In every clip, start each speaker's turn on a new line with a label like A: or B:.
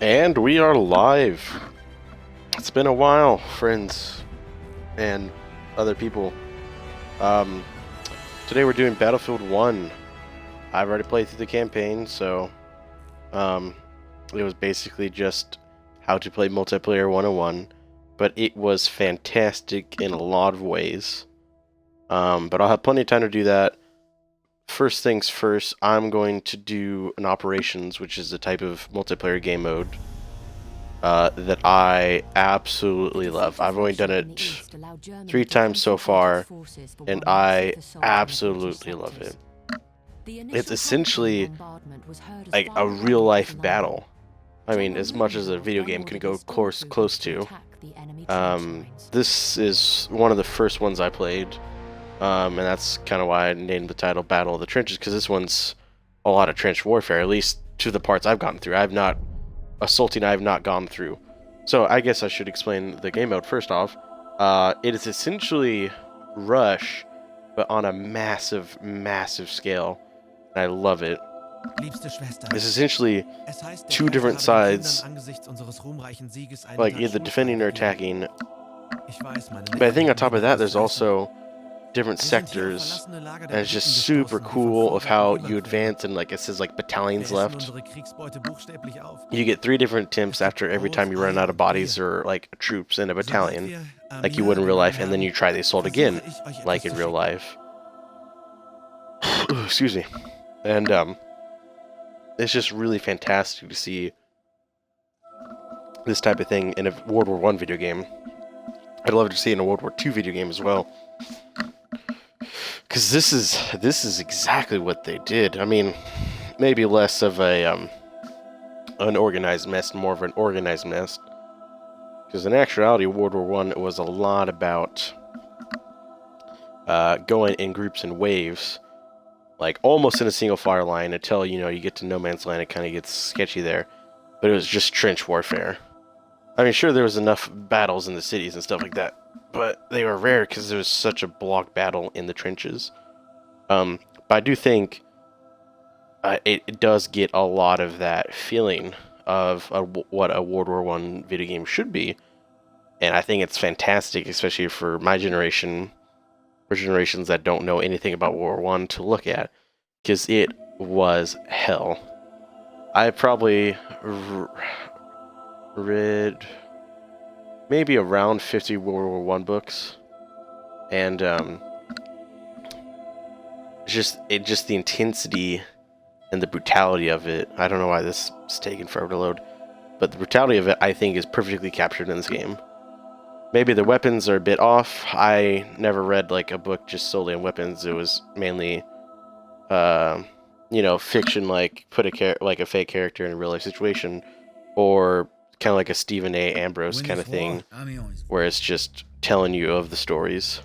A: And we are live. It's been a while, friends and other people. Today we're doing Battlefield 1. I've already played through the campaign, so it was basically just how to play multiplayer 101, but it was fantastic in a lot of ways. But I'll have plenty of time to do that. First things first, I'm going to do an operations, which is a type of multiplayer game mode that I absolutely love. I've only done it 3 times so far, and I absolutely love it. It's essentially like a real-life battle. I mean, as much as a video game can go close to. This is one of the first ones I played. And that's kind of why I named the title Battle of the Trenches, because this one's a lot of trench warfare, at least to the parts I've gone through. Assaulting I have not gone through. So I guess I should explain the game mode first off. It is essentially Rush, but on a massive, massive scale. And I love it. It's essentially 2 different sides, like either defending or attacking. But I think on top of that, there's also different sectors, and it's just super cool of how you advance, and like it says like battalions left. You get 3 different attempts after every time you run out of bodies or like troops in a battalion, like you would in real life, and then you try the assault again, like in real life. Excuse me. And it's just really fantastic to see this type of thing in a World War I video game. I'd love to see it in a World War II video game as well. Because this is exactly what they did. I mean, maybe less of a an organized mess, more of an organized mess. Because in actuality, World War I was a lot about going in groups and waves, like almost in a single fire line until you get to no man's land. It kind of gets sketchy there, but it was just trench warfare. I mean, sure, there was enough battles in the cities and stuff like that, but they were rare because there was such a block battle in the trenches. But I do think it does get a lot of that feeling of what a World War I video game should be, and I think it's fantastic, especially for my generation, for generations that don't know anything about World War I, to look at, because it was hell. I probably read maybe around 50 World War I books, and just the intensity and the brutality of it. I don't know why this is taking forever to load, but the brutality of it, I think, is perfectly captured in this game. Maybe the weapons are a bit off. I never read like a book just solely on weapons. It was mainly fiction, like put a fake character in a real life situation, or kind of like a Stephen A. Ambrose kind of thing, where it's just telling you of the stories.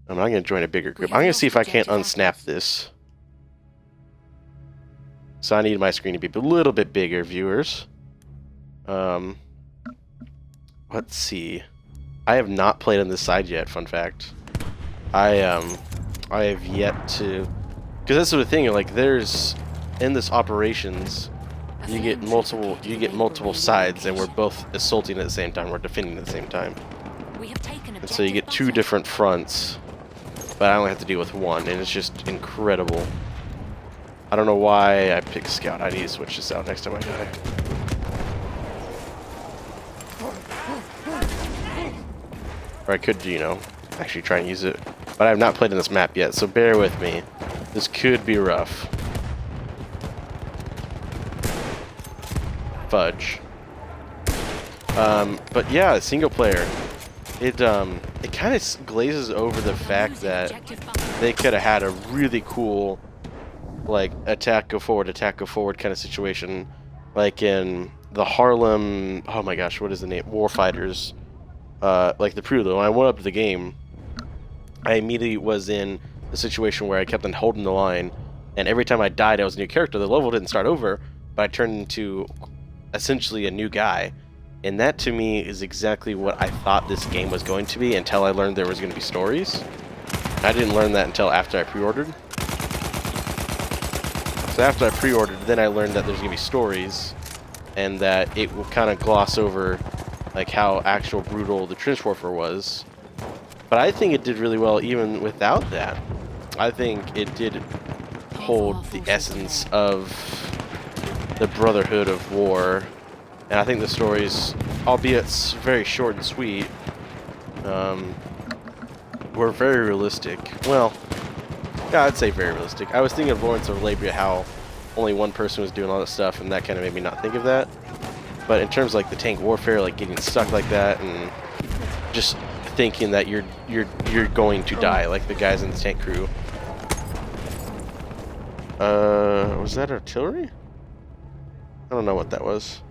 A: I'm not going to join a bigger group. I'm going to see if I can't unsnap this. So I need my screen to be a little bit bigger, viewers. Let's see. I have not played on this side yet, fun fact. I have yet to... Because that's the sort of thing, like, there's... In this operations... You get multiple sides, and we're both assaulting at the same time. We're defending at the same time. And so you get 2 different fronts, but I only have to deal with one, and it's just incredible. I don't know why I picked Scout. I need to switch this out next time I die. Or I could, actually try and use it. But I have not played in this map yet, so bear with me. This could be rough. Fudge. But yeah, single player. It kind of glazes over the fact that they could have had a really cool, like, attack go forward kind of situation, like in the Harlem. Oh my gosh, what is the name? Warfighters. Like the prelude. When I went up to the game, I immediately was in a situation where I kept on holding the line, and every time I died, I was a new character. The level didn't start over, but I turned into essentially a new guy, and that to me is exactly what I thought this game was going to be until I learned there was going to be stories. I didn't learn that until after I pre-ordered. So after I pre-ordered, then I learned that there's going to be stories, and that it will kind of gloss over like how actual brutal the trench warfare was. But I think it did really well even without that. I think it did hold the essence of the brotherhood of war, and I think the stories, albeit very short and sweet, were very realistic. Well, yeah, I'd say very realistic. I was thinking of Lawrence of Arabia, how only one person was doing all that stuff, and that kind of made me not think of that. But in terms of like the tank warfare, like getting stuck like that, and just thinking that you're going to die, like the guys in the tank crew. Was that artillery? I don't know what that was.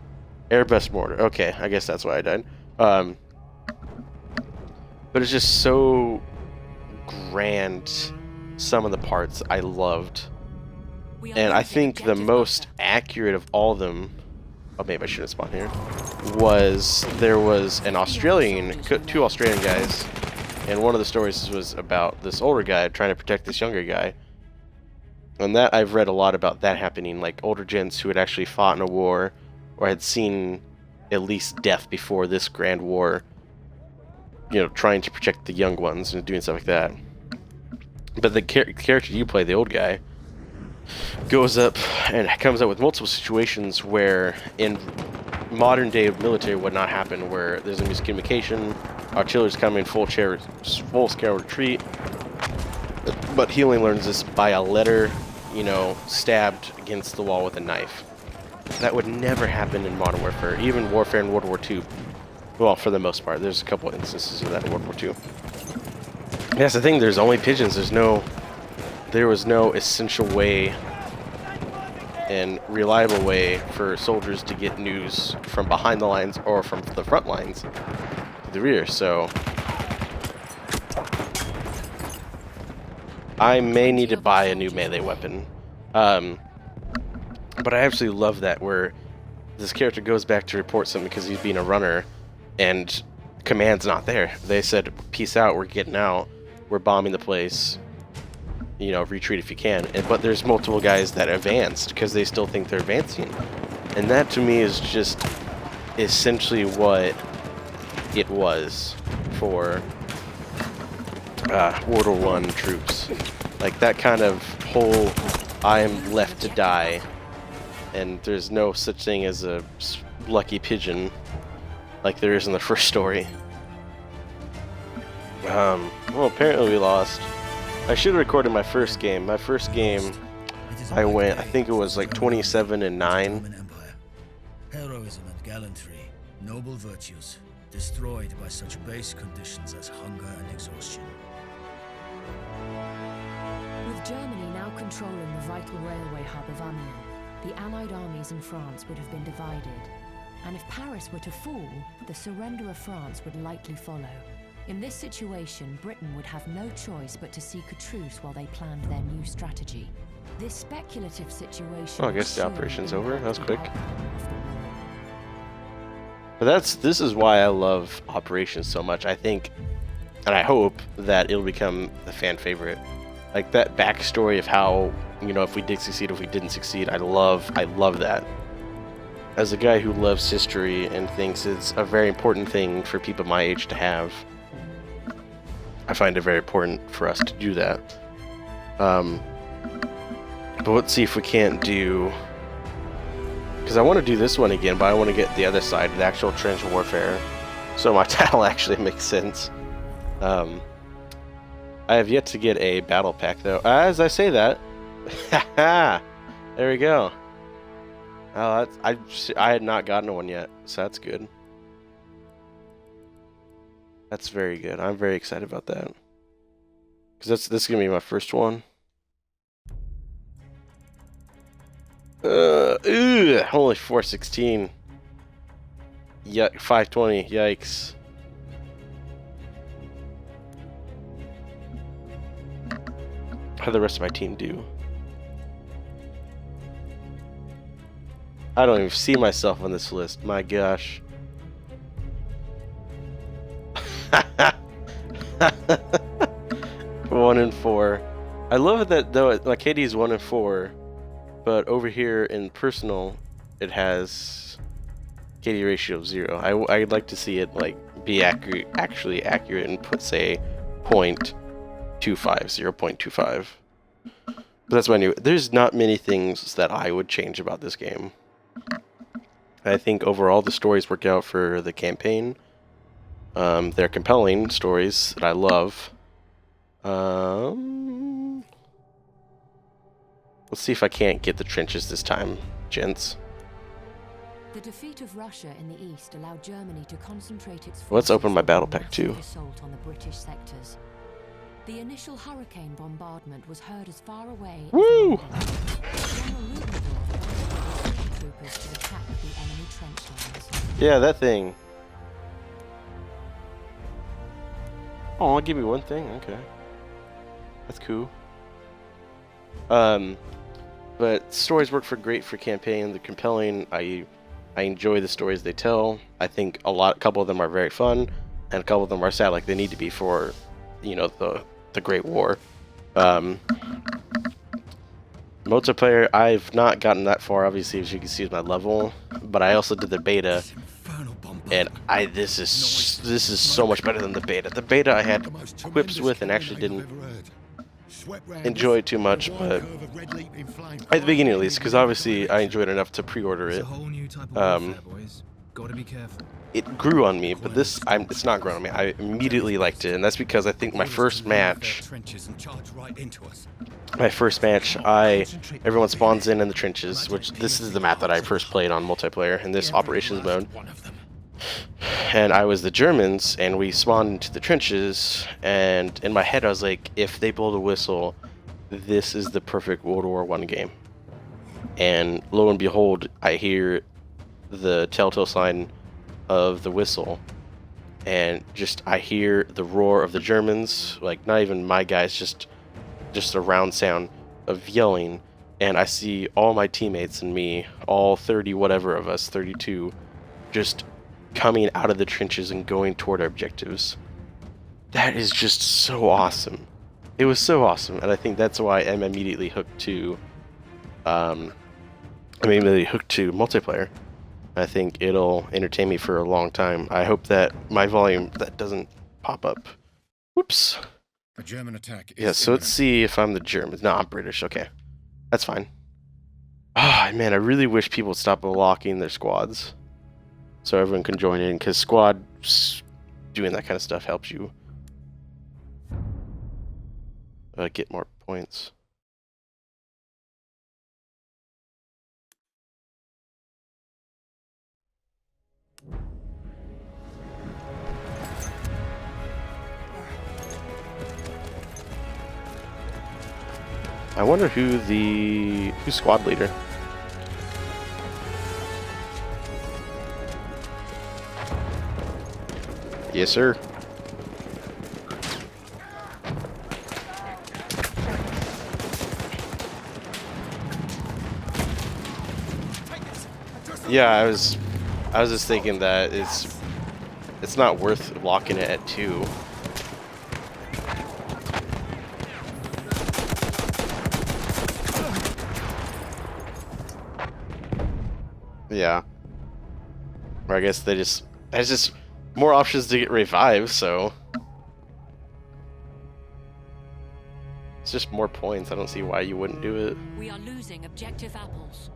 A: Airbus mortar. Okay, I guess that's why I died. But it's just so grand. Some of the parts I loved, and I think the most accurate of all of them. Oh, maybe I shouldn't spawn here. There was an Australian, 2 Australian guys, and one of the stories was about this older guy trying to protect this younger guy. And that I've read a lot about that happening, like older gents who had actually fought in a war or had seen at least death before this grand war, you know, trying to protect the young ones and doing stuff like that. But the character you play, the old guy, goes up and comes up with multiple situations where in modern day military would not happen, where there's a miscommunication, artillery's coming full scale retreat, but he only learns this by a letter, you know, stabbed against the wall with a knife. That would never happen in Modern Warfare, even warfare in World War II. Well, for the most part, there's a couple instances of that in World War II. That's the thing, there's only pigeons, there was no essential way and reliable way for soldiers to get news from behind the lines or from the front lines to the rear, so I may need to buy a new melee weapon. But I absolutely love that, where this character goes back to report something because he's being a runner and command's not there. They said, peace out, we're getting out, we're bombing the place, you know, retreat if you can. But there's multiple guys that advanced because they still think they're advancing. And that to me is just essentially what it was for World War I troops. Like that kind of whole, I am left to die, and there's no such thing as a lucky pigeon like there is in the first story. Well, apparently we lost. I should have recorded my first game. My first game, I went, I think it was like 27-9.
B: Heroism and gallantry, noble virtues, destroyed by such base conditions as hunger and exhaustion.
C: With Germany now controlling the vital railway hub of Amiens, the Allied armies in France would have been divided. And if Paris were to fall, the surrender of France would likely follow. In this situation, Britain would have no choice but to seek a truce while they planned their new strategy. This speculative situation...
A: Oh, I guess the operation's over. That was quick. But this is why I love Operations so much. I think, and I hope, that it'll become a fan favorite. Like that backstory of how, you know, if we did succeed, if we didn't succeed, I love that. As a guy who loves history and thinks it's a very important thing for people my age to have, I find it very important for us to do that. But let's see if we can't do... Because I want to do this one again, but I want to get the other side, the actual trench warfare, so my title actually makes sense. I have yet to get a battle pack, though. As I say that, there we go. Oh, I had not gotten one yet, so that's good. That's very good. I'm very excited about that. Because this is gonna be my first one. Only 416. Yeah, 520. Yikes. How'd the rest of my team do? I don't even see myself on this list. My gosh. 1-4. I love it that though, like KD is 1-4, but over here in personal, it has KD ratio of 0. I'd like to see it like be actually accurate and put say 0.25, 0.25. But that's my new. There's not many things that I would change about this game. I think overall the stories work out for the campaign. They're compelling stories that I love. Let's see if I can't get the trenches this time, gents.
C: The defeat of Russia in the east allowed Germany to concentrate its
A: Let's open my
C: forces
A: battle
C: on
A: pack too.
C: massive assault on the British sectors. The initial hurricane bombardment was heard as far away as
A: Woo!
C: London. General Ludendorff ordered his troopers to attack the enemy trench lines.
A: Yeah, that thing. Oh, give me one thing. Okay, that's cool. But stories work great for campaign. They're compelling. I enjoy the stories they tell. I think a couple of them are very fun, and a couple of them are sad, like they need to be for, you know, the Great War. Multiplayer, I've not gotten that far, obviously, as you can see, is my level. But I also did the beta, and this is so much better than the beta. The beta I had quips with and actually didn't enjoy it too much, but at the beginning at least, because obviously I enjoyed it enough to pre-order it. It grew on me, but it's not grown on me. I immediately liked it, and that's because I think my first match, everyone spawns in the trenches, which this is the map that I first played on multiplayer in this operations mode. And I was the Germans, and we spawned into the trenches, and in my head I was like, if they blow the whistle, this is the perfect World War I game. And lo and behold, I hear the telltale sign of the whistle, and I hear the roar of the Germans, like not even my guys, just a round sound of yelling, and I see all my teammates and me, all 30 whatever of us, 32, just coming out of the trenches and going toward our objectives. That is just so awesome. It was so awesome, and I think that's why I'm immediately hooked to multiplayer. I think it'll entertain me for a long time. I hope that my volume that doesn't pop up. Whoops.
D: A German attack is
A: Yeah, so let's see if I'm the Germans. No, I'm British. Okay. That's fine. Ah, man, I really wish people would stop locking their squads so everyone can join in, because squad doing that kind of stuff helps you get more points. I wonder who's squad leader. Yes, sir. Yeah, I was just thinking that it's not worth locking it at 2. Yeah. Or I guess there's just more options to get revived, so it's just more points. I don't see why you wouldn't do it.
C: We are losing objective apples.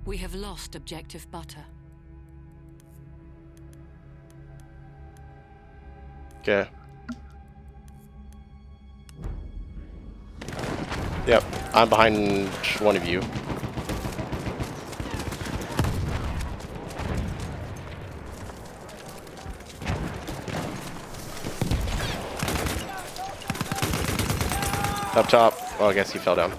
C: We have lost objective butter.
A: Okay. Yep, I'm behind one of you. Up top. Oh, I guess he fell down.